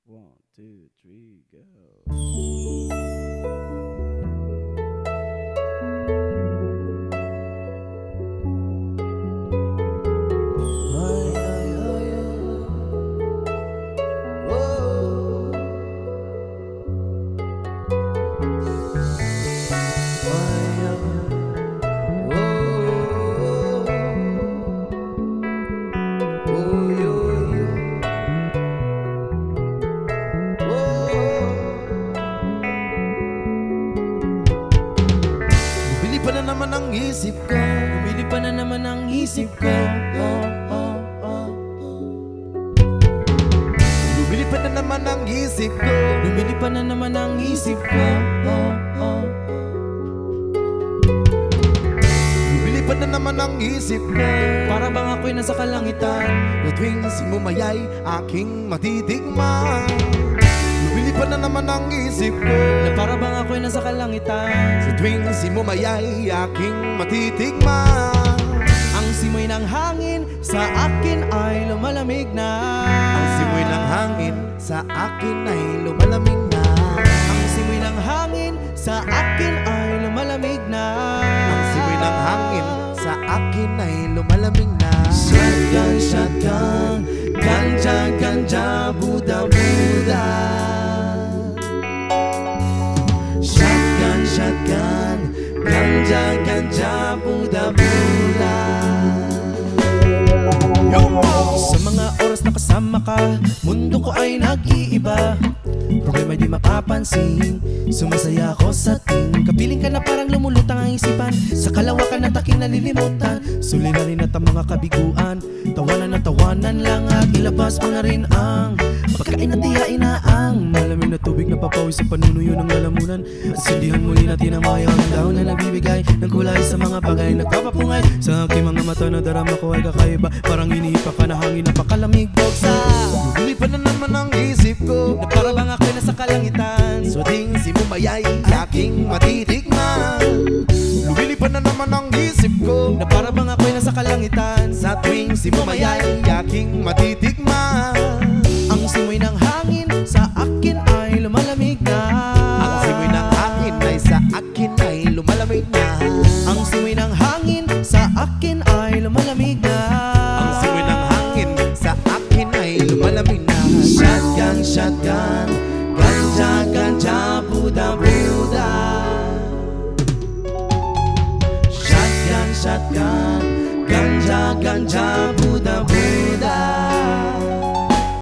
1, 2, 3, go. Bumili pa na naman ang isip ko. Bumili pa na naman ang isip ko. Bumili pa na naman ang isip ko. Bumili pa na naman ang isip ko. Bumili pa na naman ang isip ko. Para bang ako'y nasa kalangitan. Na tuwing simumayay aking matitigman. Bumili pa na naman ang isip ko. Na para bang ako'y nasa kalangitan. Sa tuwing simumayay aking matitigman. Ang simoy ng hangin sa akin ay lumalamig na. Ang simoy ng hangin sa akin ay lumalamig na. Ang simoy ng hangin sa akin ay lumalamig na. Ang simoy ng hangin sa akin ay lumalamig na. Shotgun, shotgun, ganja, ganja, Buddha, Buddha. Shotgun, shotgun, ganja, ganja, Buddha, Buddha. Sa mga oras na kasama ka, mundo ko ay nag-iiba. Problema di mapapansin, sumasaya ako sa ting. Kapiling ka na parang lumulutang ang isipan. Sa kalawakan na taking nalilimutan. Suliranin at ang mga kabiguan. Tawanan lang at ilabas mo na rin ang pagkain at tiyain na ang malamig na tubig na papawis sa panunuyo ng lalamunan. At sindihan muli natin ang mayaw ng dahon na nagbibigay ng kulay sa mga bagay nagpapapungay. Sa aking mga mata na darama ko ay kakaiba. Parang inihipa ka na hangin na pakalamig bogsa. Bumili pa na naman ang isip ko. Na para bang ako'y nasa kalangitan. So ding simumayay aking matitikman. Lumili pa na naman ang isip ko. Na para bang ako'y nasa kalangitan. Sa tuwing simumayay aking matitikman. Ang simoy ng hangin sa akin ay lumalamig na. Ang simoy ng hangin ay sa akin ay lumalamig na. Ang simoy ng hangin sa akin ay lumalamig na. Ang simoy ng hangin sa akin ay lumalamig na. Shotgun, shotgun,